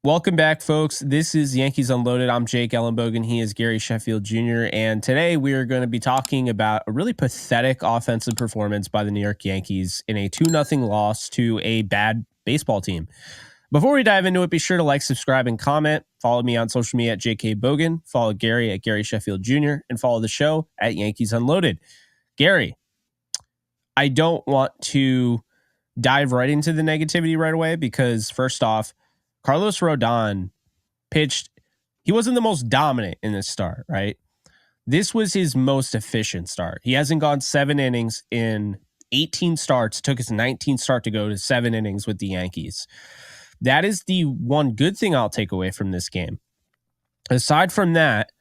Welcome back, folks. This is Yankees Unloaded. I'm Jake Ellenbogen. He is Gary Sheffield Jr. And today we are going to be talking about a really pathetic offensive performance by the New York Yankees in a 2-0 loss to a bad baseball team. Before we dive into it, be sure to like, subscribe, and comment. Follow me on social media at JK Bogan. Follow Gary at Gary Sheffield Jr. And follow the show at Yankees Unloaded. Gary, I don't want to dive right into the negativity right away because first off, Carlos Rodon pitched. He wasn't the most dominant in this start, right? This was his most efficient start. He hasn't gone 7 innings in 18 starts. It took his 19th start to go to 7 innings with the Yankees. That is the one good thing I'll take away from this game. Aside from that,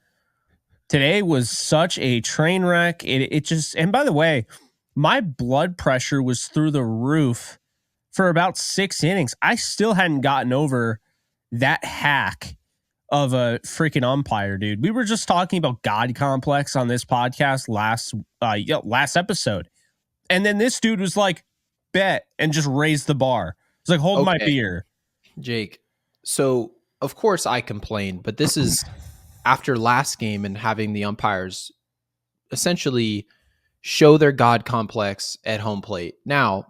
today was such a train wreck. It just, and by the way, my blood pressure was through the roof for about 6 innings. I still hadn't gotten over that hack of a freaking umpire, dude. We were just talking about God complex on this podcast last episode. And then this dude was like, bet, and just raised the bar. It's like, hold my beer. Jake, so of course I complained, but this is after last game and having the umpires essentially show their God complex at home plate. Now,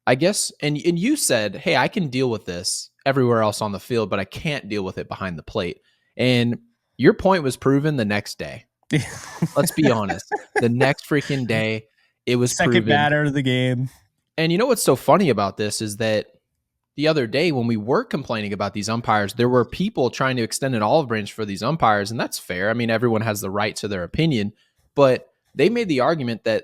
I guess, and you said, hey, I can deal with this everywhere else on the field, but I can't deal with it behind the plate. And your point was proven the next day. Let's be honest. The next freaking day, it was second batter of the game. And you know what's so funny about this is that the other day when we were complaining about these umpires, there were people trying to extend an olive branch for these umpires, and that's fair. I mean, everyone has the right to their opinion, but they made the argument that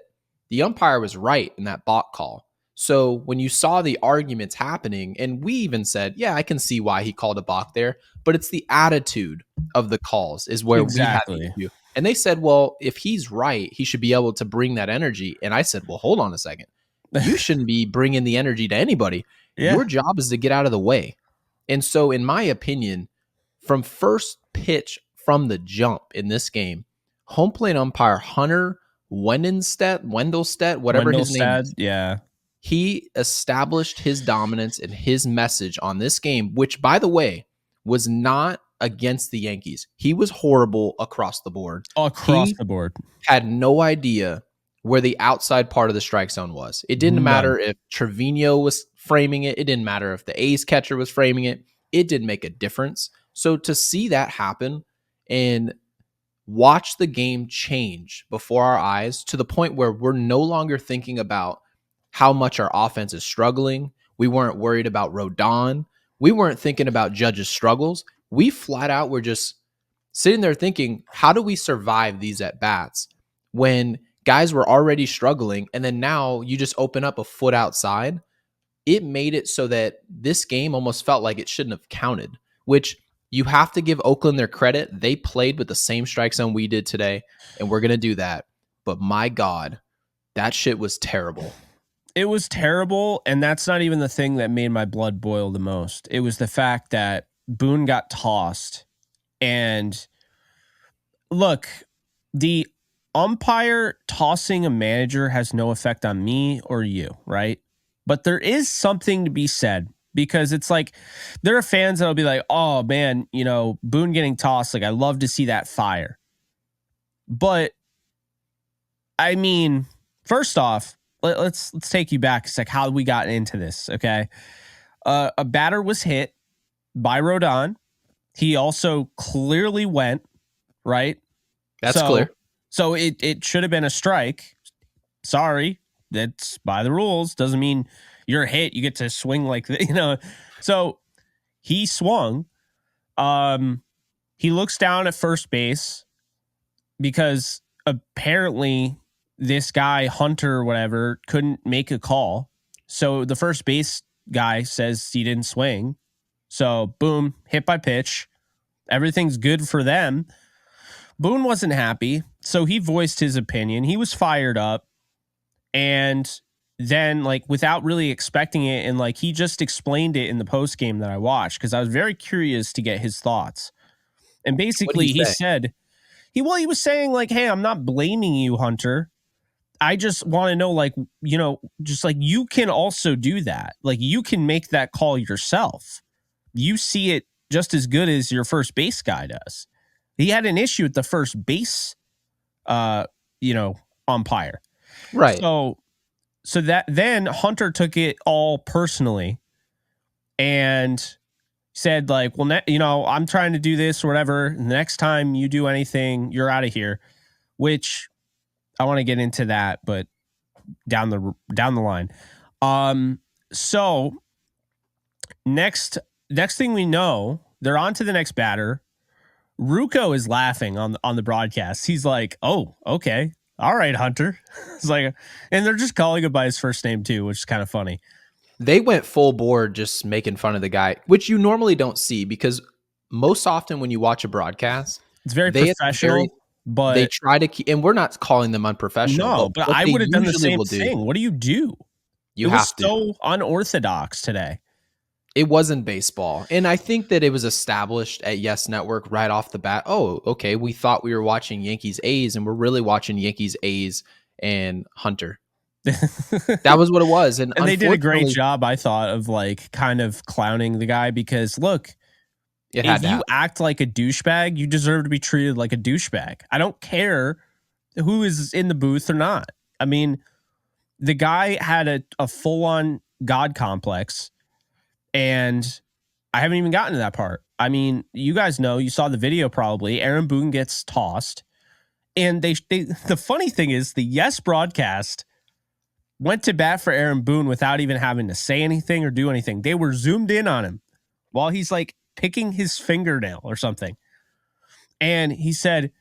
the umpire was right in that balk call. So when you saw the arguments happening, and we even said, yeah, I can see why he called a balk there, but it's the attitude of the calls is where we had the issue. And they said, well, if he's right, he should be able to bring that energy. And I said, well, hold on a second. You shouldn't be bringing the energy to anybody. Yeah. Your job is to get out of the way. And so in my opinion, from first pitch from the jump in this game, home plate umpire Hunter Wendelstedt, whatever his name is. Yeah. He established his dominance and his message on this game, which, by the way, was not against the Yankees. He was horrible across the board. Had no idea where the outside part of the strike zone was. It didn't matter if Trevino was framing it. It didn't matter if the A's catcher was framing it. It didn't make a difference. So to see that happen and watch the game change before our eyes to the point where we're no longer thinking about how much our offense is struggling. We weren't worried about Rodon. We weren't thinking about Judge's struggles. We flat out were just sitting there thinking, how do we survive these at-bats when guys were already struggling, and then now you just open up a foot outside? It made it so that this game almost felt like it shouldn't have counted, which you have to give Oakland their credit. They played with the same strike zone we did today, and we're going to do that. But my God, that shit was terrible. It was terrible, and that's not even the thing that made my blood boil the most. It was the fact that Boone got tossed. And look, the umpire tossing a manager has no effect on me or you, right? But there is something to be said because it's like there are fans that'll be like, oh man, Boone getting tossed. Like, I love to see that fire. But I mean, first off, let's take you back. It's like how we got into this. Okay. A batter was hit by Rodon. He also clearly went, right? That's clear. So it should have been a strike. Sorry. That's by the rules. Doesn't mean you're hit. You get to swing like that, So he swung. He looks down at first base because apparently this guy, Hunter or whatever, couldn't make a call. So the first base guy says he didn't swing. So boom, hit by pitch. Everything's good for them. Boone wasn't happy. So he voiced his opinion. He was fired up. And then, like, without really expecting it, and like he just explained it in the post game that I watched because I was very curious to get his thoughts. And basically he said, he was saying like, hey, I'm not blaming you, Hunter. I just want to know, like, just like you can also do that. Like, you can make that call yourself. You see it just as good as your first base guy does. He had an issue with the first base, umpire. Right. So that then Hunter took it all personally and said like, well, I'm trying to do this or whatever. Next time you do anything, you're out of here, which I want to get into that, but down the line. So next thing we know, they're on to the next batter. Ruco is laughing on the broadcast. He's like, "Oh, okay. All right, Hunter." It's like, and they're just calling him by his first name too, which is kind of funny. They went full board just making fun of the guy, which you normally don't see because most often when you watch a broadcast, it's very professional, but they try to keep, and we're not calling them unprofessional. No, but I would have done the same thing. What do you do? You have to. So unorthodox today. It wasn't baseball. And I think that it was established at Yes Network right off the bat. Oh, okay. We thought we were watching Yankees A's and we're really watching Yankees A's and Hunter. That was what it was. And they did a great job, I thought, of like kind of clowning the guy because look, if you act like a douchebag, you deserve to be treated like a douchebag. I don't care who is in the booth or not. I mean, the guy had a full-on God complex, and I haven't even gotten to that part. I mean, you guys know, you saw the video probably. Aaron Boone gets tossed, and they the funny thing is the Yes broadcast went to bat for Aaron Boone without even having to say anything or do anything. They were zoomed in on him while he's like picking his fingernail or something. And he said,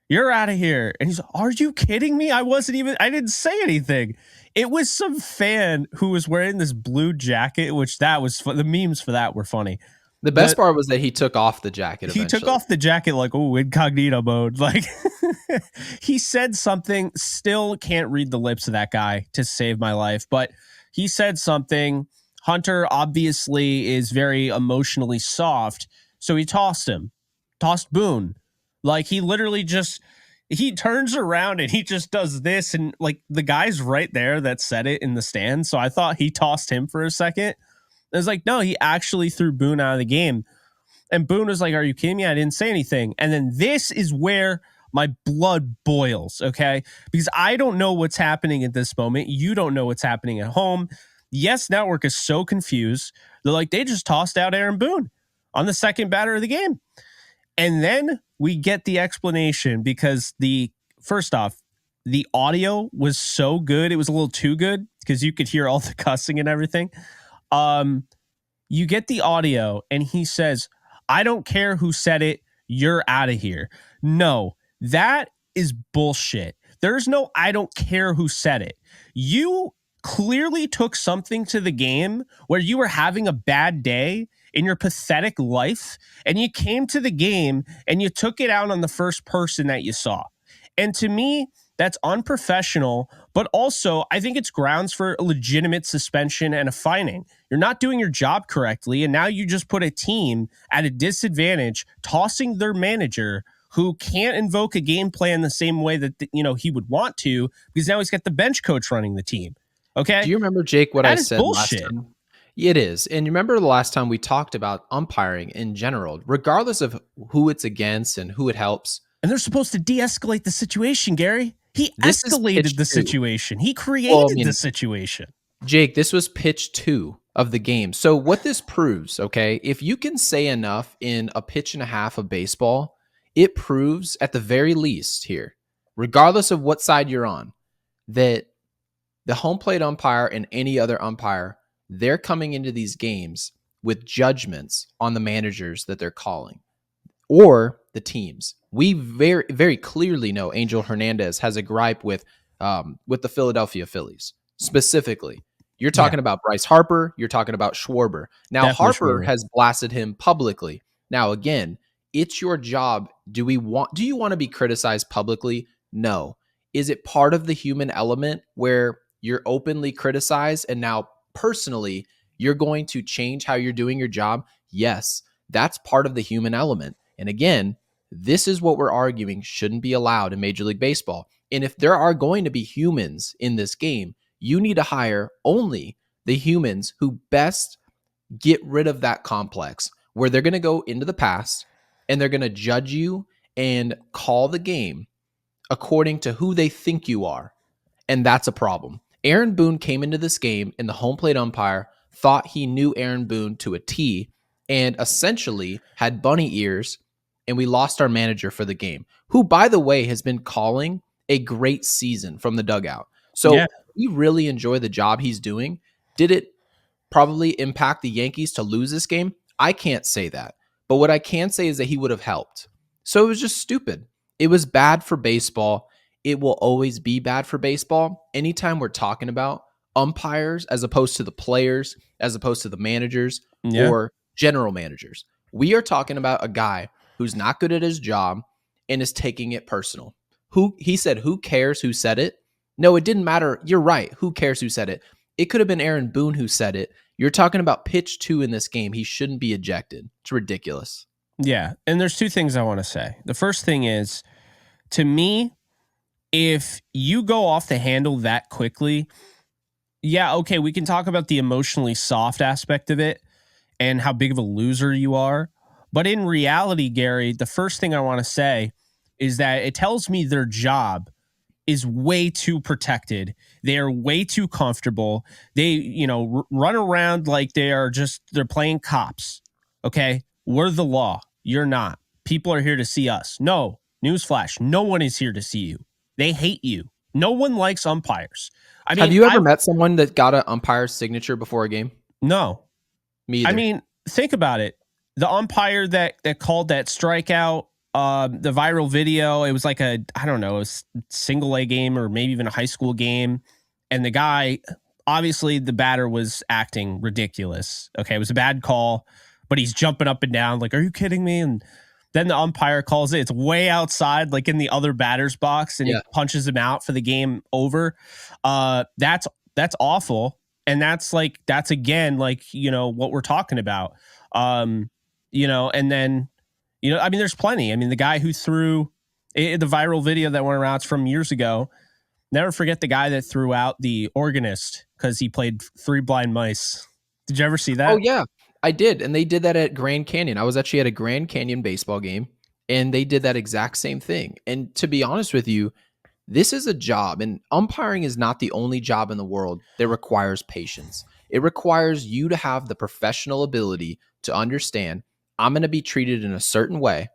"You're out of here." And he's like, "Are you kidding me? I didn't say anything." It was some fan who was wearing this blue jacket, which that was the memes for that were funny. The best part was that he took off the jacket. He took off the jacket like, oh, incognito mode. Like he said something, still can't read the lips of that guy to save my life. But he said something. Hunter obviously is very emotionally soft. So he tossed Boone. Like he literally he turns around and he just does this. And like the guy's right there that said it in the stand. So I thought he tossed him for a second. It was like, no, he actually threw Boone out of the game. And Boone was like, "Are you kidding me? I didn't say anything." And then this is where my blood boils, okay? Because I don't know what's happening at this moment. You don't know what's happening at home. Yes Network is so confused. They're like, they just tossed out Aaron Boone on the second batter of the game. And then we get the explanation because first off, the audio was so good. It was a little too good because you could hear all the cussing and everything. You get the audio and he says, "I don't care who said it. You're out of here." No, that is bullshit. There's no, I don't care who said it. You clearly took something to the game where you were having a bad day in your pathetic life and you came to the game and you took it out on the first person that you saw. And to me, that's unprofessional, but also I think it's grounds for a legitimate suspension and a fining. You're not doing your job correctly, and now you just put a team at a disadvantage, tossing their manager who can't invoke a game plan the same way that he would want to because now he's got the bench coach running the team. Okay? Do you remember, Jake, what I said bullshit. last time? It is. And you remember the last time we talked about umpiring in general, regardless of who it's against and who it helps. And they're supposed to de-escalate the situation, Gary. He escalated the situation. He created the situation. Jake, this was pitch 2 of the game. So what this proves, okay, if you can say enough in a pitch and a half of baseball, it proves at the very least here, regardless of what side you're on, that the home plate umpire and any other umpire, they're coming into these games with judgments on the managers that they're calling or the teams. We very, very clearly know Angel Hernandez has a gripe with the Philadelphia Phillies specifically. You're talking about Bryce Harper. You're talking about Schwarber. Now, definitely Harper has blasted him publicly. Now, again, it's your job. Do you want to be criticized publicly? No. Is it part of the human element where you're openly criticized and now personally you're going to change how you're doing your job? Yes, that's part of the human element. And again, this is what we're arguing shouldn't be allowed in Major League Baseball. And if there are going to be humans in this game, you need to hire only the humans who best get rid of that complex. where they're going to go into the past and they're going to judge you and call the game according to who they think you are. And that's a problem. Aaron Boone came into this game, and the home plate umpire thought he knew Aaron Boone to a T and essentially had bunny ears, and we lost our manager for the game, who, by the way, has been calling a great season from the dugout. Yeah. So we really enjoy the job he's doing. Did it probably impact the Yankees to lose this game? I can't say that. But what I can say is that he would have helped. So it was just stupid. It was bad for baseball. It will always be bad for baseball. Anytime we're talking about umpires as opposed to the players, as opposed to the managers Yeah. or general managers, we are talking about a guy who's not good at his job and is taking it personal. He said, who cares who said it? No, it didn't matter. You're right. Who cares who said it? It could have been Aaron Boone who said it. You're talking about pitch 2 in this game. He shouldn't be ejected. It's ridiculous. Yeah. And there's two things I want to say. The first thing is, to me, if you go off the handle that quickly, yeah, okay, we can talk about the emotionally soft aspect of it and how big of a loser you are. But in reality, Gary, the first thing I want to say is that it tells me their job is way too protected. They are way too comfortable. They, run around like they're playing cops. Okay. We're the law. You're not. People are here to see us. No, newsflash. No one is here to see you. They hate you. No one likes umpires. I mean, have you ever met someone that got an umpire's signature before a game? No. Me either. I mean, think about it. The umpire that called that strikeout, the viral video, it was like a single A game or maybe even a high school game. And the guy, obviously the batter was acting ridiculous. Okay. It was a bad call, but he's jumping up and down like, are you kidding me? And then the umpire calls it. It's way outside, like in the other batter's box, and he punches him out for the game over. That's awful. And that's again, what we're talking about. And then, there's plenty. I mean, the guy who threw the viral video that went around, it's from years ago. Never forget the guy that threw out the organist because he played Three Blind Mice. Did you ever see that? Oh, yeah, I did. And they did that at Grand Canyon. I was actually at a Grand Canyon baseball game, and they did that exact same thing. And to be honest with you, this is a job, and umpiring is not the only job in the world that requires patience. It requires you to have the professional ability to understand, I'm going to be treated in a certain way,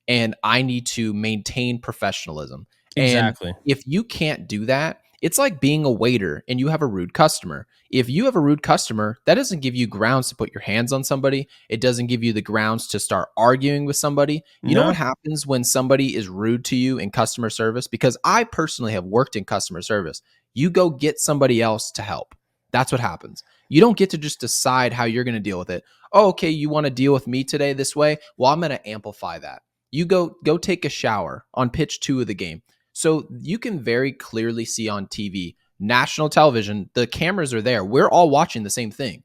and I need to maintain professionalism. Exactly. And if you can't do that, it's like being a waiter and you have a rude customer. If you have a rude customer, that doesn't give you grounds to put your hands on somebody. It doesn't give you the grounds to start arguing with somebody. You know what happens when somebody is rude to you in customer service? Because I personally have worked in customer service. You go get somebody else to help. That's what happens. You don't get to just decide how you're going to deal with it. Oh, okay, you want to deal with me today this way? Well, I'm going to amplify that. You go take a shower on pitch 2 of the game. So you can very clearly see on TV, national television, the cameras are there. We're all watching the same thing.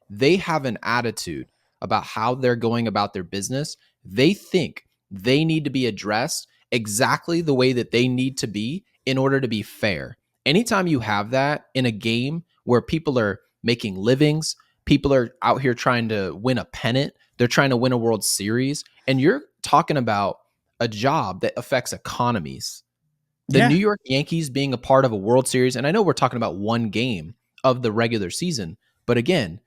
They have an attitude about how they're going about their business. They think they need to be addressed exactly the way that they need to be in order to be fair. Anytime you have that in a game where people are making livings, people are out here trying to win a pennant, they're trying to win a World Series, and you're talking about a job that affects economies. The New York Yankees being a part of a World Series, and I know we're talking about one game of the regular season, but again,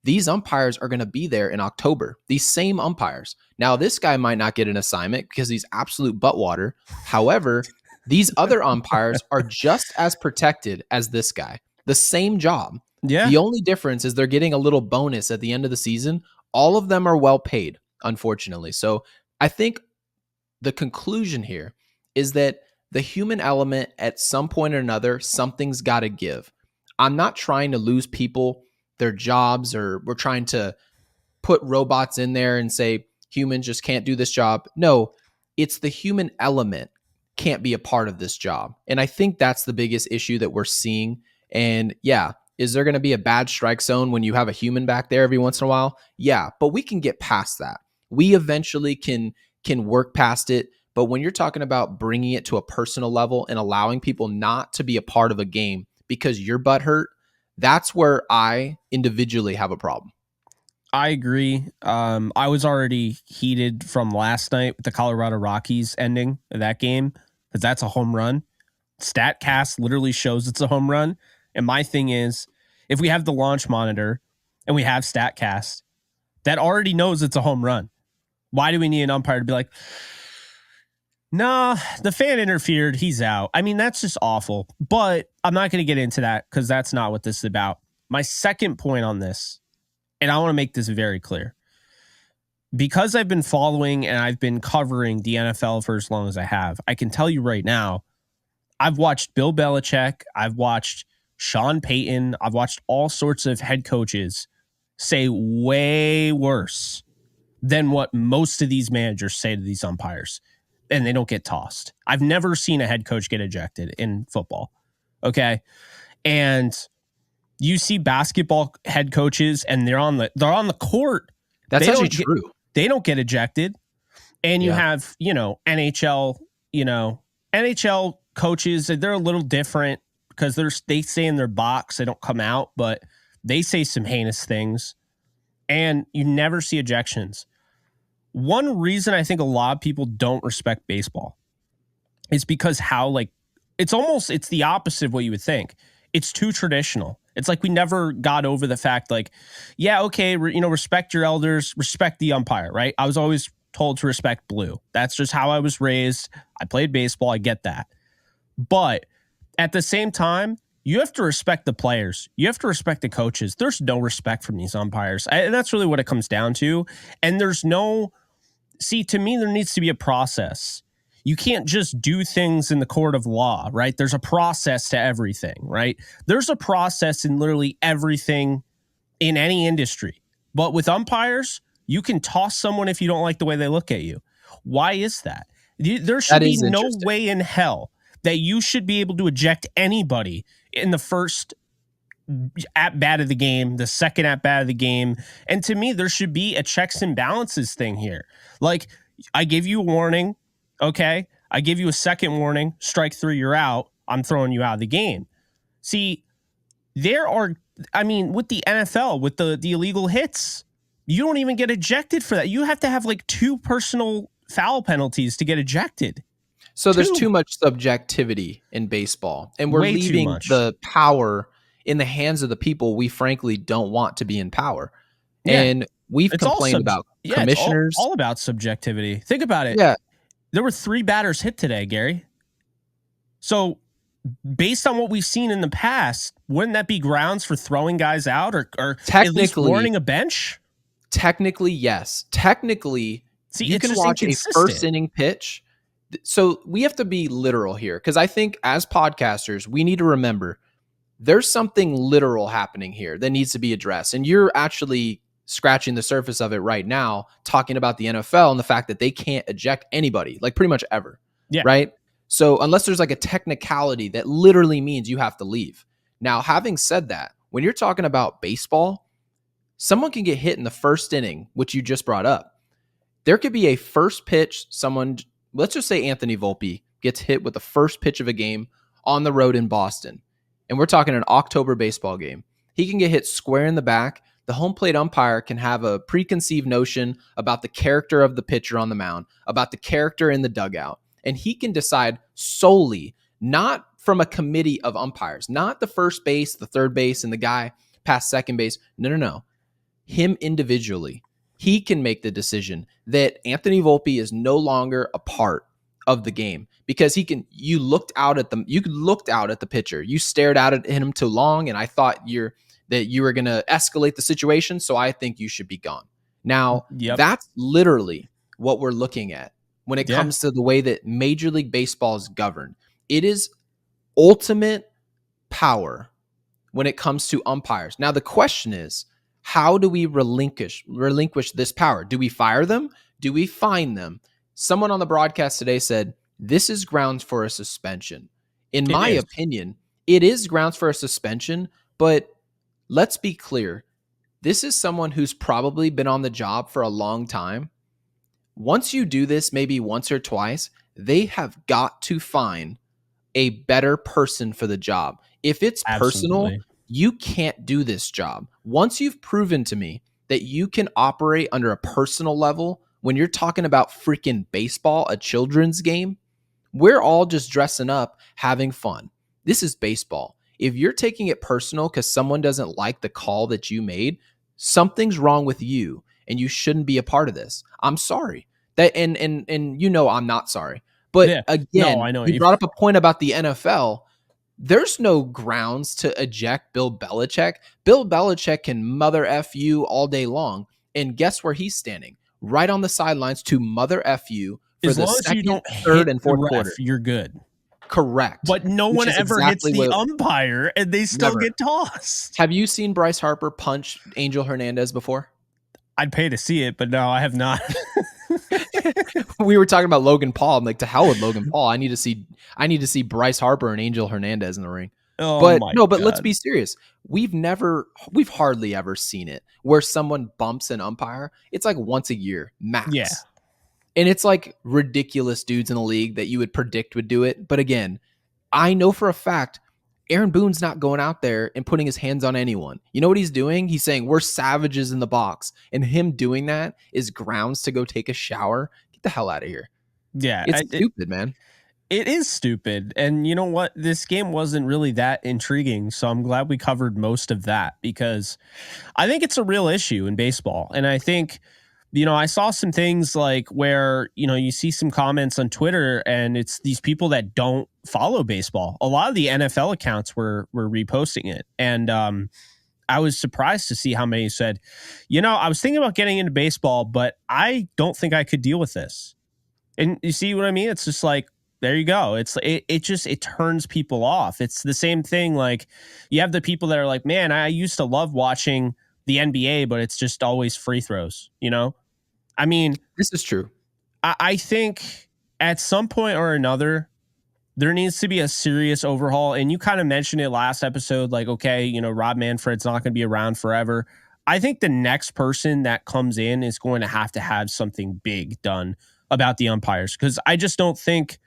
these umpires are going to be there in October. These same umpires. Now, this guy might not get an assignment because he's absolute buttwater. However, these other umpires are just as protected as this guy. The same job. Yeah. The only difference is they're getting a little bonus at the end of the season. All of them are well paid, unfortunately. So I think the conclusion here is that the human element, at some point or another, something's got to give. I'm not trying to lose people their jobs, or we're trying to put robots in there and say humans just can't do this job. No, it's the human element can't be a part of this job. And I think that's the biggest issue that we're seeing. And yeah, is there going to be a bad strike zone when you have a human back there every once in a while? Yeah, but we can get past that. We eventually can work past it. But when you're talking about bringing it to a personal level and allowing people not to be a part of a game because your butt hurt, that's where I individually have a problem. I agree. I was already heated from last night with the Colorado Rockies ending of that game because that's a home run. StatCast literally shows it's a home run. And my thing is, if we have the launch monitor and we have StatCast, that already knows it's a home run. Why do we need an umpire to be like, nah, the fan interfered, he's out? I mean, that's just awful. But I'm not going to get into that because that's not what this is about. My second point on this, and I want to make this very clear. Because I've been following and I've been covering the NFL for as long as I have, I can tell you right now, I've watched Bill Belichick, I've watched Sean Payton, I've watched all sorts of head coaches say way worse than what most of these managers say to these umpires, and they don't get tossed. I've never seen a head coach get ejected in football. Okay. And you see basketball head coaches and they're on the court. That's actually true. They don't get ejected. And you have, NHL coaches, they're a little different because they stay in their box. They don't come out, but they say some heinous things. And you never see ejections. One reason I think a lot of people don't respect baseball is because it's the opposite of what you would think. It's too traditional. It's like we never got over the fact, like, yeah, okay, respect your elders, respect the umpire, right? I was always told to respect blue. That's just how I was raised. I played baseball. I get that. But at the same time, you have to respect the players. You have to respect the coaches. There's no respect from these umpires. And that's really what it comes down to. And to me, there needs to be a process. You can't just do things in the court of law, right? There's a process to everything, right? There's a process in literally everything in any industry. But with umpires, you can toss someone if you don't like the way they look at you. Why is that? There should be no way in hell that you should be able to eject anybody in the first at bat of the game, the second at bat of the game. And to me, there should be a checks and balances thing here. Like, I give you a warning. Okay. I give you a second warning. Strike 3, you're out. I'm throwing you out of the game. See, with the NFL, with the illegal hits, you don't even get ejected for that. You have to have like 2 personal foul penalties to get ejected. So there's too much subjectivity in baseball, and we're leaving the power in the hands of the people we frankly don't want to be in power. Yeah. And we've complained about commissioners. It's all about subjectivity. Think about it. Yeah. There were 3 batters hit today, Gary. So based on what we've seen in the past, wouldn't that be grounds for throwing guys out or at least warning a bench? Technically, yes. Technically, you can watch a first inning pitch. So we have to be literal here, because I think as podcasters, we need to remember there's something literal happening here that needs to be addressed. And you're actually scratching the surface of it right now, talking about the NFL and the fact that they can't eject anybody, like pretty much ever. Yeah. Right? So unless there's like a technicality that literally means you have to leave. Now, having said that, when you're talking about baseball, someone can get hit in the first inning, which you just brought up. There could be a first pitch, let's just say Anthony Volpe gets hit with the first pitch of a game on the road in Boston. And we're talking an October baseball game. He can get hit square in the back. The home plate umpire can have a preconceived notion about the character of the pitcher on the mound, about the character in the dugout. And he can decide solely, not from a committee of umpires, not the first base, the third base, and the guy past second base. No. Him individually. He can make the decision that Anthony Volpe is no longer a part of the game because you looked out at the pitcher. You stared out at him too long, and I thought that you were going to escalate the situation, so I think you should be gone. Now, That's literally what we're looking at when it comes to the way that Major League Baseball is governed. It is ultimate power when it comes to umpires. Now, the question is, how do we relinquish this power? Do we fire them? Do we fine them? Someone on the broadcast today said, this is grounds for a suspension. In my opinion, it is grounds for a suspension, but let's be clear. This is someone who's probably been on the job for a long time. Once you do this, maybe once or twice, they have got to find a better person for the job. If it's personal, you can't do this job. Once you've proven to me that you can operate under a personal level when you're talking about freaking baseball, a children's game. We're all just dressing up, having fun. This is baseball. If you're taking it personal because someone doesn't like the call that you made, something's wrong with you and you shouldn't be a part of this. I'm sorry. That and I'm not sorry. But Yeah. No, again, I know. you brought up a point about the NFL. There's no grounds to eject Bill Belichick. Bill Belichick can mother F you all day long. And guess where he's standing? Right on the sidelines to mother F you for As the long as you second, don't third, hit and the fourth ref, quarter. you're good. Correct. But no Which one is ever hits exactly the what. umpire and they still Never. get tossed. Have you seen Bryce Harper punch Angel Hernandez before? I'd pay to see it, but no, I have not. We were talking about Logan Paul. I'm like, to hell with Logan Paul. I need to see Bryce Harper and Angel Hernandez in the ring. Oh But my no, but let's God. be serious. We've hardly ever seen it where someone bumps an umpire. It's like once a year, max. Yeah. And it's like ridiculous dudes in the league that you would predict would do it. But again, I know for a fact Aaron Boone's not going out there and putting his hands on anyone. You know what he's doing? He's saying we're savages in the box. And him doing that is grounds to go take a shower. Get the hell out of here. Yeah. It's stupid, man. It is stupid. And you know what? This game wasn't really that intriguing. So I'm glad we covered most of that because I think it's a real issue in baseball. And I think, I saw some things like where, you see some comments on Twitter and it's these people that don't follow baseball. A lot of the NFL accounts were reposting it. And I was surprised to see how many said, I was thinking about getting into baseball, but I don't think I could deal with this. And you see what I mean? It's just like, there you go. It turns people off. It's the same thing. Like you have the people that are like, man, I used to love watching the NBA, but it's just always free throws, I mean, this is true. I think at some point or another, there needs to be a serious overhaul. And you kind of mentioned it last episode, like, okay, Rob Manfred's not going to be around forever. I think the next person that comes in is going to have something big done about the umpires because I just don't think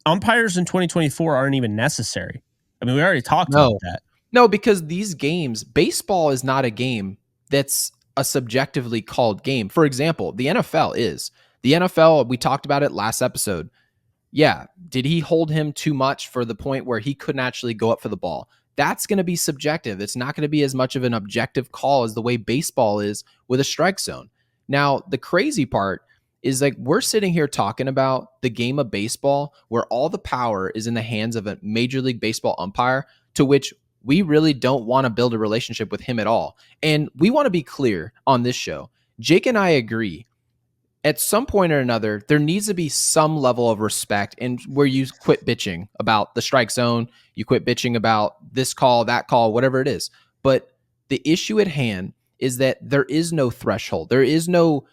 umpires in 2024 aren't even necessary. I mean, we already talked about that. No, because these games, baseball is not a game that's a subjectively called game. For example, the NFL is. The NFL, we talked about it last episode. Yeah, did he hold him too much for the point where he couldn't actually go up for the ball? That's going to be subjective. It's not going to be as much of an objective call as the way baseball is with a strike zone. Now, the crazy part is like we're sitting here talking about the game of baseball where all the power is in the hands of a Major League Baseball umpire to which we really don't want to build a relationship with him at all. And we want to be clear on this show. Jake and I agree. At some point or another, there needs to be some level of respect and where you quit bitching about the strike zone, you quit bitching about this call, that call, whatever it is. But the issue at hand is that there is no threshold. There is no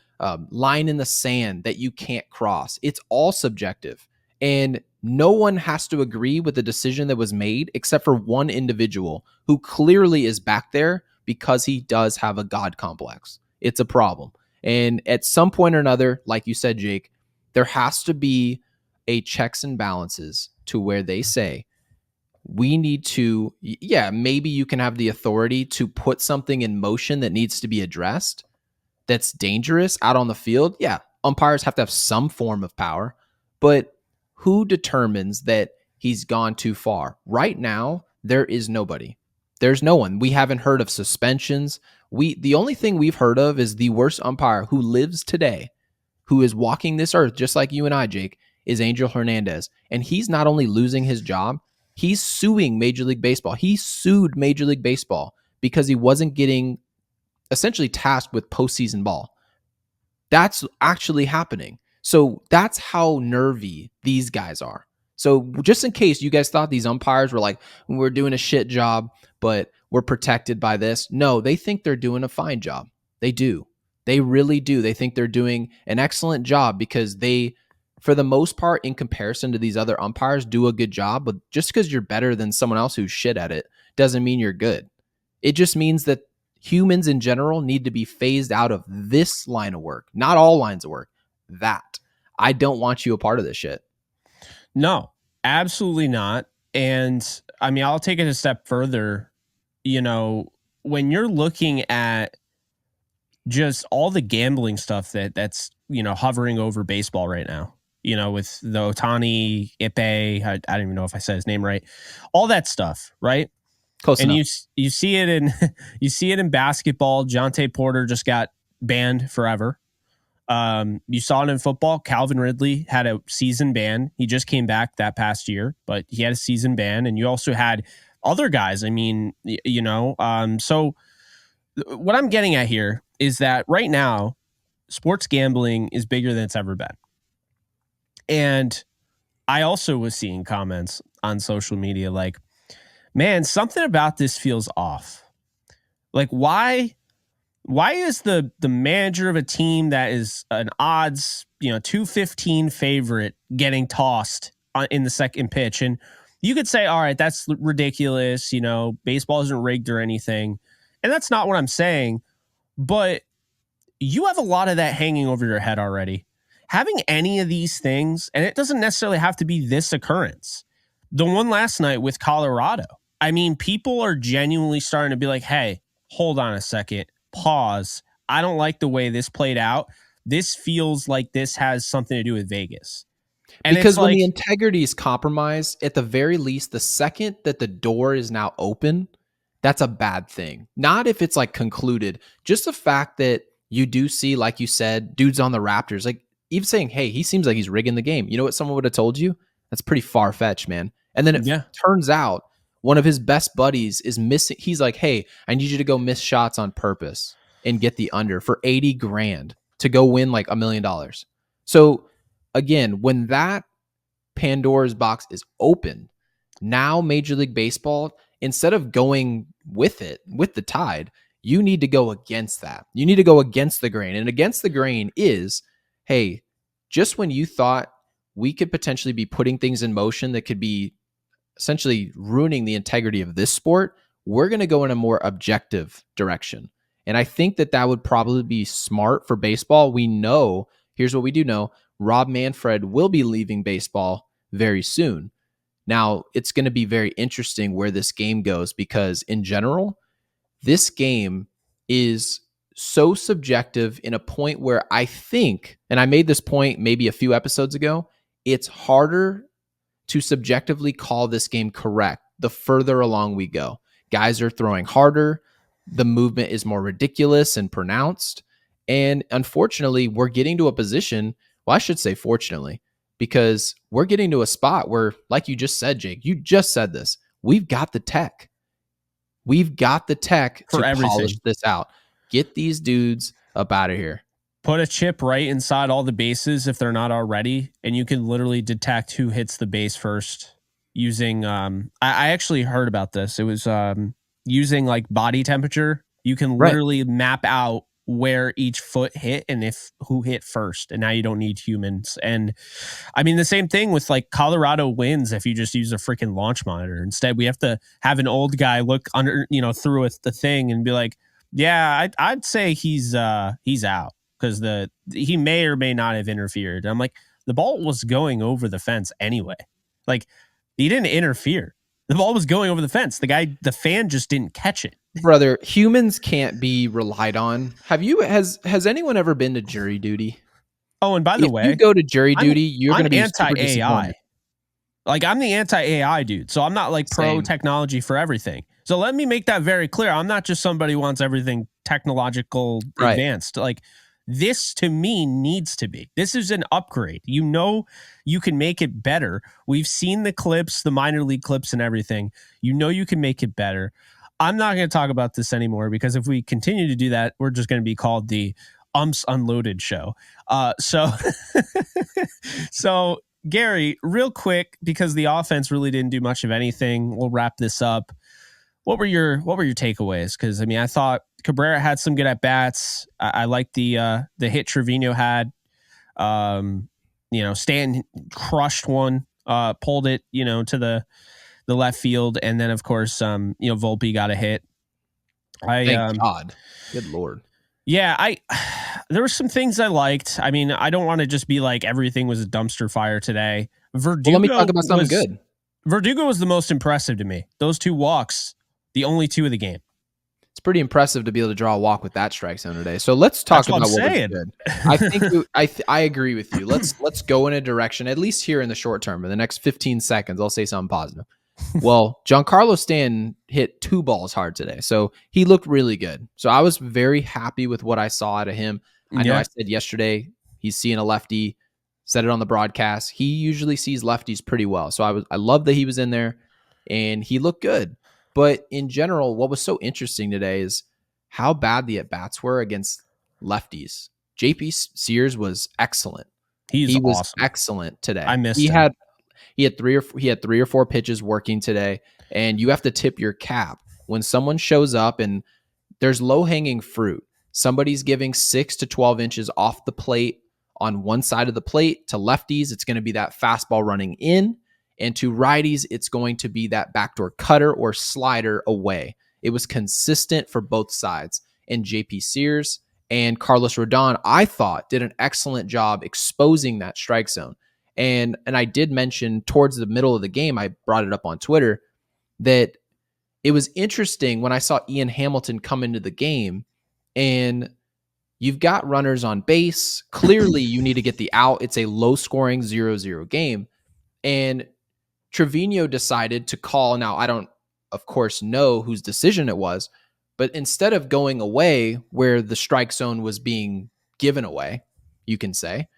line in the sand that you can't cross. It's all subjective. And no one has to agree with the decision that was made except for one individual who clearly is back there because he does have a God complex. It's a problem. And at some point or another, like you said, Jake, there has to be a checks and balances to where they say, we need to, maybe you can have the authority to put something in motion that needs to be addressed that's dangerous out on the field. Yeah, umpires have to have some form of power, but who determines that he's gone too far? Right now, there is nobody. There's no one. We haven't heard of suspensions. The only thing we've heard of is the worst umpire who lives today, who is walking this earth just like you and I, Jake, is Angel Hernandez. And he's not only losing his job, he's suing Major League Baseball. He sued Major League Baseball because he wasn't getting essentially tasked with postseason ball. That's actually happening. So that's how nervy these guys are. So just in case you guys thought these umpires were like, we're doing a shit job, but we're protected by this. No, they think they're doing a fine job. They do. They really do. They think they're doing an excellent job because they, for the most part, in comparison to these other umpires, do a good job. But just because you're better than someone else who's shit at it doesn't mean you're good. It just means that humans in general need to be phased out of this line of work, not all lines of work. That I don't want you a part of this shit. No, absolutely not. And I mean, I'll take it a step further. When you're looking at just all the gambling stuff that's hovering over baseball right now. With the Otani, Ippei, I don't even know if I said his name right. All that stuff, right? Close And enough. you see it in you see it in basketball. Jonte Porter just got banned forever. You saw it in football. Calvin Ridley had a season ban. He just came back that past year, but he had a season ban. And you also had other guys. I mean, so what I'm getting at here is that right now, sports gambling is bigger than it's ever been. And I also was seeing comments on social media like, man, something about this feels off. Like, why is the manager of a team that is an odds 215 favorite getting tossed in the second pitch? And you could say, all right, that's ridiculous, baseball isn't rigged or anything, and that's not what I'm saying, but you have a lot of that hanging over your head already. Having any of these things, and it doesn't necessarily have to be this occurrence, the one last night with Colorado, I mean, people are genuinely starting to be like, hey, hold on a second, pause. I don't like the way this played out. This feels like this has something to do with Vegas. And because it's when like, the integrity is compromised, at the very least, the second that the door is now open, that's a bad thing. Not if it's like concluded, just the fact that you do see, like you said, dudes on the Raptors, like even saying, hey, he seems like he's rigging the game. You know what someone would have told you? That's pretty far fetched, man. And then it yeah, turns out one of his best buddies is missing. He's like, hey, I need you to go miss shots on purpose and get the under for 80 grand to go win like $1 million. So again, when that Pandora's box is open, now Major League Baseball, instead of going with it, with the tide, you need to go against that. You need to go against the grain. And against the grain is, hey, just when you thought we could potentially be putting things in motion that could be essentially ruining the integrity of this sport, we're going to go in a more objective direction. And I think that that would probably be smart for baseball. We know, here's what we do know, Rob Manfred will be leaving baseball very soon. Now, it's going to be very interesting where this game goes because, in general, this game is so subjective in a point where I think, and I made this point maybe a few episodes ago, it's harder to subjectively call this game correct the further along we go. Guys are throwing harder. The movement is more ridiculous and pronounced. And unfortunately, we're getting to a position, well, I should say fortunately, because we're getting to a spot where, like you just said, Jake, you just said this, we've got the tech. We've got the tech for to everything. polish this out. Get these dudes up out of here. Put a chip right inside all the bases if they're not already, and you can literally detect who hits the base first using I actually heard about this. It was using like body temperature. You can literally map out where each foot hit and if who hit first, and now you don't need humans. And I mean the same thing with like Colorado wins if you just use a freaking launch monitor. Instead we have to have an old guy look under through the thing and be like, yeah, I'd say he's out because he may or may not have interfered. And I'm like, the ball was going over the fence anyway. Like, he didn't interfere. The ball was going over the fence. The fan just didn't catch it. Brother, humans can't be relied on. Has anyone ever been to jury duty? Oh, and by the way, if you go to jury duty, you're going to be super anti-AI. disappointed. Like, I'm the anti-AI dude, so I'm not like pro technology for everything. So let me make that very clear. I'm not just somebody who wants everything technological advanced. Like, this to me needs to be. This is an upgrade. You can make it better. We've seen the clips, the minor league clips and everything. You can make it better. I'm not going to talk about this anymore because if we continue to do that, we're just going to be called the Umps Unloaded show. So Gary, real quick, because the offense really didn't do much of anything, we'll wrap this up. What were your takeaways? Because I mean, I thought Cabrera had some good at bats. I like the hit Trevino had. Stanton crushed one, pulled it, to the left field, and then of course, Volpe got a hit. Thank God. Good Lord. Yeah, there were some things I liked. I mean, I don't want to just be like everything was a dumpster fire today. Verdugo, let me talk about something good. Verdugo was the most impressive to me. Those two walks, the only two of the game. it's pretty impressive to be able to draw a walk with that strike zone today. So let's talk That's what about I'm what was saying. good. I think I agree with you. Let's go in a direction, at least here in the short term. In the next 15 seconds, I'll say something positive. Well, Giancarlo Stanton hit 2 balls hard today, so he looked really good. So I was very happy with what I saw out of him. I know I said yesterday he's seeing a lefty. Said it on the broadcast. He usually sees lefties pretty well, so I love that he was in there, and he looked good. But in general, what was so interesting today is how bad the at bats were against lefties. JP Sears was excellent. He was awesome. Excellent today. I missed him. He had 3 or 4 pitches working today, and you have to tip your cap when someone shows up and there's low-hanging fruit. Somebody's giving 6 to 12 inches off the plate on one side of the plate. To lefties, it's going to be that fastball running in, and to righties, it's going to be that backdoor cutter or slider away. It was consistent for both sides. And JP Sears and Carlos Rodon, I thought, did an excellent job exposing that strike zone. And I did mention towards the middle of the game, I brought it up on Twitter, that it was interesting when I saw Ian Hamilton come into the game, and you've got runners on base. Clearly, you need to get the out. It's a low-scoring 0-0 game. And Trevino decided to call. Now, I don't, of course, know whose decision it was, but instead of going away where the strike zone was being given away, you can say,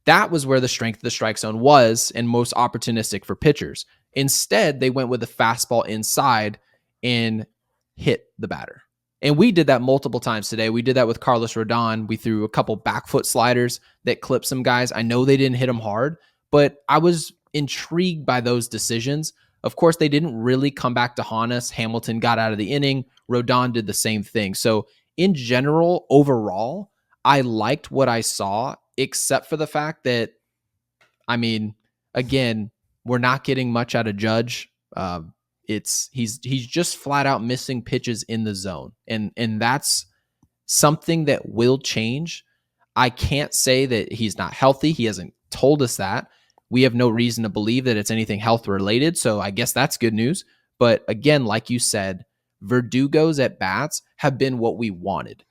that was where the strength of the strike zone was and most opportunistic for pitchers. Instead, they went with a fastball inside and hit the batter. And we did that multiple times today. We did that with Carlos Rodon. We threw a couple back foot sliders that clipped some guys. I know they didn't hit them hard, but I was intrigued by those decisions. Of course, they didn't really come back to haunt us. Hamilton got out of the inning. Rodon did the same thing. So in general, overall, I liked what I saw, except for the fact that, I mean, again, we're not getting much out of Judge. He's just flat out missing pitches in the zone, and that's something that will change. I can't say that he's not healthy. He hasn't told us that. We have no reason to believe that it's anything health related, so I guess that's good news. But again, like you said, Verdugo's at bats have been what we wanted.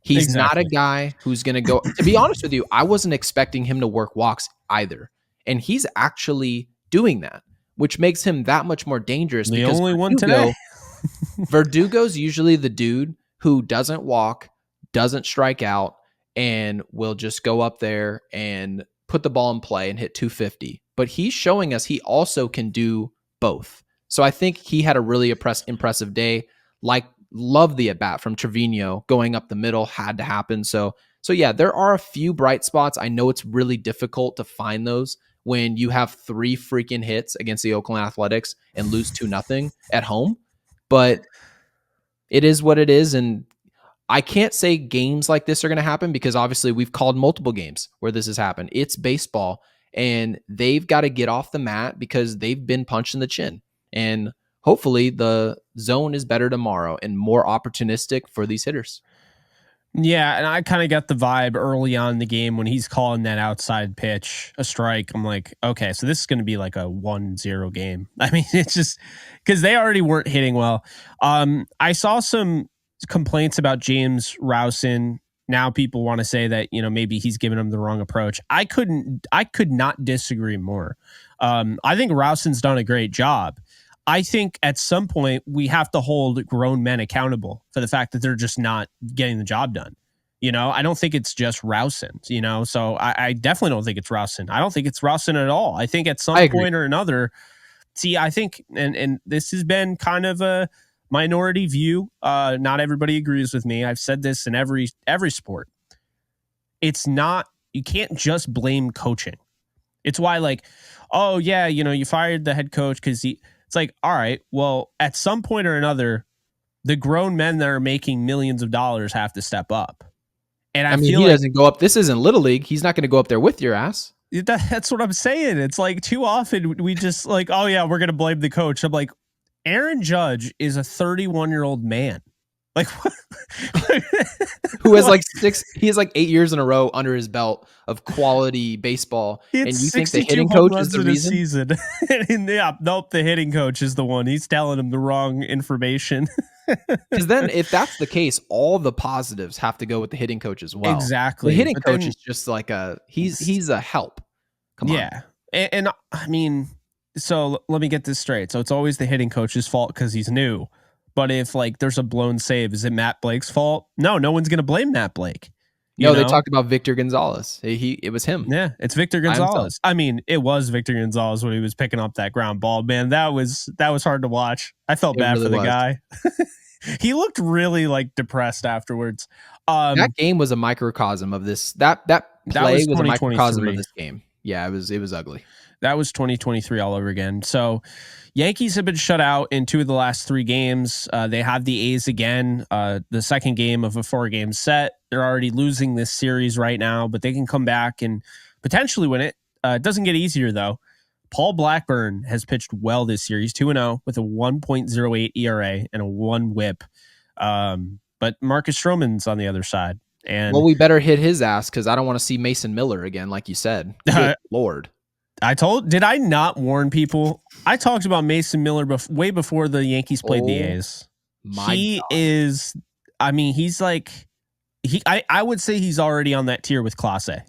He's not a guy who's going to go. To be honest with you, I wasn't expecting him to work walks either, and he's actually doing that, which makes him that much more dangerous. The only one today. Verdugo's usually the dude who doesn't walk, doesn't strike out, and will just go up there and put the ball in play and hit 250. But he's showing us he also can do both. So I think he had a really impressive day. Love the at bat from Trevino going up the middle, had to happen. So yeah, there are a few bright spots. I know it's really difficult to find those when you have 3 freaking hits against the Oakland Athletics and lose 2-0 at home, but it is what it is. And I can't say games like this are going to happen because obviously we've called multiple games where this has happened. It's baseball, and they've got to get off the mat because they've been punched in the chin. And hopefully the zone is better tomorrow and more opportunistic for these hitters. Yeah, and I kind of got the vibe early on in the game when he's calling that outside pitch a strike. I'm like, okay, so this is going to be like a 1-0 game. I mean, it's just because they already weren't hitting well. I saw some complaints about James Rowson. Now people want to say that, maybe he's giving him the wrong approach. I could not disagree more. I think Rowson's done a great job. I think at some point we have to hold grown men accountable for the fact that they're just not getting the job done. I don't think it's just Rowson, so I definitely don't think it's Rowson. I don't think it's Rowson at all. I think at some point or another, I think, and this has been kind of a minority view. Not everybody agrees with me. I've said this in every sport. It's not, you can't just blame coaching. It's why oh yeah, you fired the head coach because it's like, all right, well, at some point or another, the grown men that are making millions of dollars have to step up. And I mean, he doesn't go up. This isn't Little League. He's not going to go up there with your ass. That's what I'm saying. It's like too often we just oh yeah, we're going to blame the coach. I'm like, Aaron Judge is a 31-year-old man. Who has he has 8 years in a row under his belt of quality baseball, and you think the hitting coach is the reason? Season. Yeah, nope, the hitting coach is the one. He's telling him the wrong information. Because then, if that's the case, all the positives have to go with the hitting coach as well. The Exactly. hitting But coach then, is just like he's a help. Come on. yeah. And I mean, so let me get this straight. So it's always the hitting coach's fault because he's new. But if like there's a blown save, is it Matt Blake's fault? No one's going to blame Matt Blake. No, they talked about Victor Gonzalez. It was him. Yeah, it's Victor Gonzalez. I mean, it was Victor Gonzalez when he was picking up that ground ball. Man, that was hard to watch. I felt It bad really for the was. guy. He looked really like depressed afterwards. That game was a microcosm of this. That play was a microcosm of this game. Yeah, it was ugly. That was 2023 all over again. So Yankees have been shut out in 2 of the last 3 games. They have the A's again, the second game of a 4-game set. They're already losing this series right now, but they can come back and potentially win it. It doesn't get easier, though. Paul Blackburn has pitched well this series, 2-0 with a 1.08 ERA and a 1 whip. But Marcus Stroman's on the other side. And well, we better hit his ass because I don't want to see Mason Miller again, like you said. Good Lord. Did I not warn people? I talked about Mason Miller way before the Yankees played the A's. He is, I mean, he's like, I would say he's already on that tier with Clase.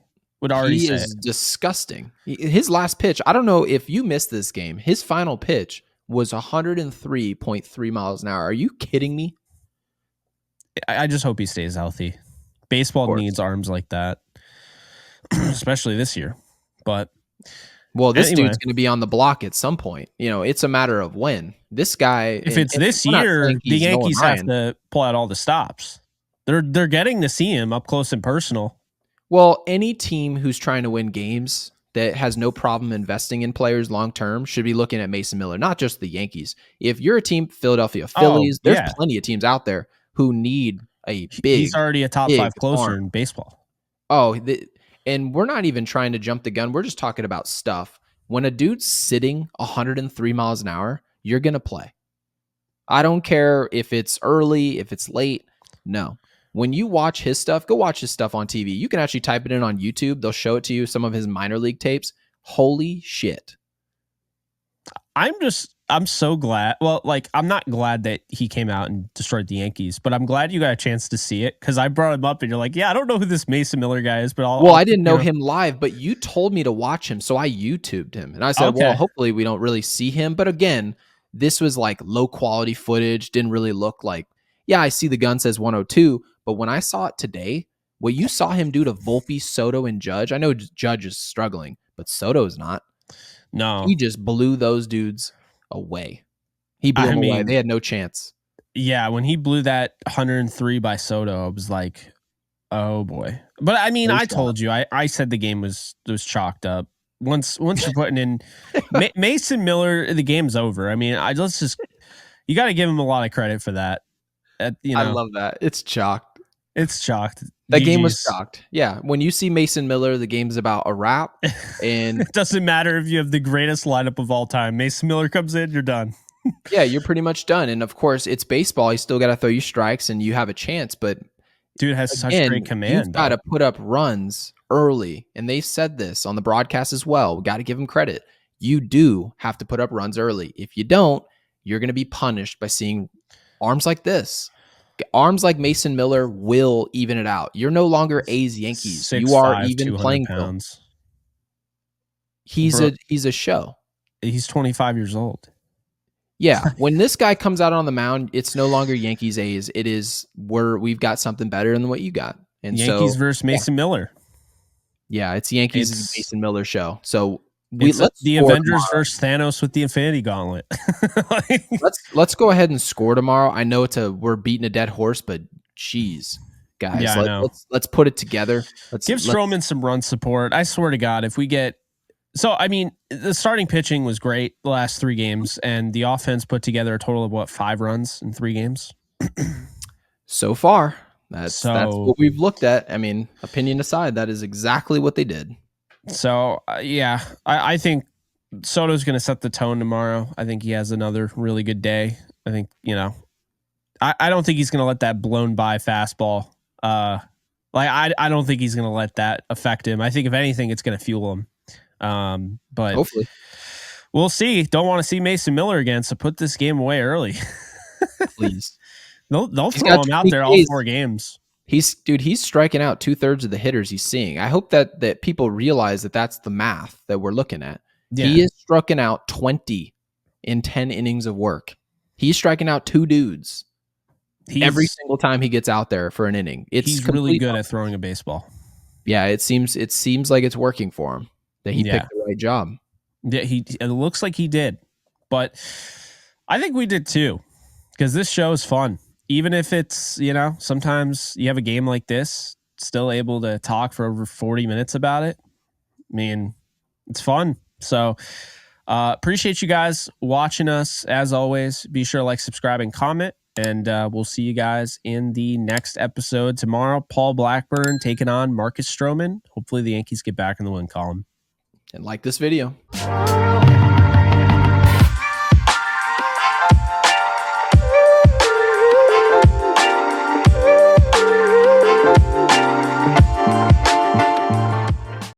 He is disgusting. His last pitch, I don't know if you missed this game. His final pitch was 103.3 miles an hour. Are you kidding me? I just hope he stays healthy. Baseball needs arms like that, especially this year. But this dude's going to be on the block at some point. You know, it's a matter of when. This guy, if it's this year, the Yankees have to pull out all the stops. They're getting to see him up close and personal. Well, any team who's trying to win games that has no problem investing in players long term should be looking at Mason Miller, not just the Yankees. If you're a team, Philadelphia Phillies, there's plenty of teams out there who need a big. He's already a top 5 closer in baseball. And we're not even trying to jump the gun. We're just talking about stuff. When a dude's sitting 103 miles an hour, you're going to play. I don't care if it's early, if it's late. No. When you watch his stuff, go watch his stuff on TV. You can actually type it in on YouTube. They'll show it to you, some of his minor league tapes. Holy shit. I'm so glad. Well, like, I'm not glad that he came out and destroyed the Yankees, but I'm glad you got a chance to see it because I brought him up and you're like, yeah, I don't know who this Mason Miller guy is, but I didn't know him live, but you told me to watch him, so I YouTubed him. And I said, well, hopefully we don't really see him. But again, this was like low quality footage, didn't really look like, yeah, I see the gun says 102, but when I saw it today, what you saw him do to Volpe, Soto, and Judge, I know Judge is struggling, but Soto's not. No. He just blew those dudes away. He blew them away. They had no chance. Yeah, when he blew that 103 by Soto, I was like, oh boy. But I mean, I told you, I said the game was chalked up. Once you're putting in Mason Miller, the game's over. I mean, you got to give him a lot of credit for that. I love that. It's chalked. It's chalked. That game was chalked. Yeah. When you see Mason Miller, the game's about a wrap. And it doesn't matter if you have the greatest lineup of all time. Mason Miller comes in, you're done. Yeah, you're pretty much done. And of course, it's baseball. You still got to throw you strikes and you have a chance. But dude has such great command. You've got to put up runs early. And they said this on the broadcast as well. We got to give them credit. You do have to put up runs early. If you don't, you're going to be punished by seeing arms like this. Arms like Mason Miller will even it out. You're no longer A's Yankees. 6'5", you are even playing pounds. He's a show. He's 25 years old. Yeah. When this guy comes out on the mound, it's no longer Yankees A's. It is we've got something better than what you got. And Yankees versus Mason Miller. Yeah, it's Yankees and Mason Miller show. So let's the Avengers versus Thanos with the Infinity Gauntlet. let's go ahead and score tomorrow. I know we're beating a dead horse, but geez, guys, yeah, let's put it together. Give Stroman some run support. I swear to God, if we get I mean, the starting pitching was great the last 3 games, and the offense put together a total of 5 runs in 3 games so far. That's what we've looked at. I mean, opinion aside, that is exactly what they did. So, yeah, I think Soto's going to set the tone tomorrow. I think he has another really good day. I think, I don't think he's going to let that blown by fastball. I don't think he's going to let that affect him. I think if anything, it's going to fuel him. But hopefully we'll see. Don't want to see Mason Miller again. So put this game away early. Please. They'll throw him out there all 4 games. He's striking out 2/3 of the hitters he's seeing. I hope that people realize that that's the math that we're looking at. Yeah. He is striking out 20 in 10 innings of work. He's striking out 2 dudes every single time he gets out there for an inning. He's really good at throwing a baseball. Yeah, it seems like it's working for him, that he picked the right job. Yeah, it looks like he did. But I think we did too, because this show is fun. Even if it's, sometimes you have a game like this, still able to talk for over 40 minutes about it. I mean, it's fun. So appreciate you guys watching us. As always, be sure to like, subscribe, and comment. And we'll see you guys in the next episode tomorrow. Paul Blackburn taking on Marcus Stroman. Hopefully the Yankees get back in the win column. And like this video.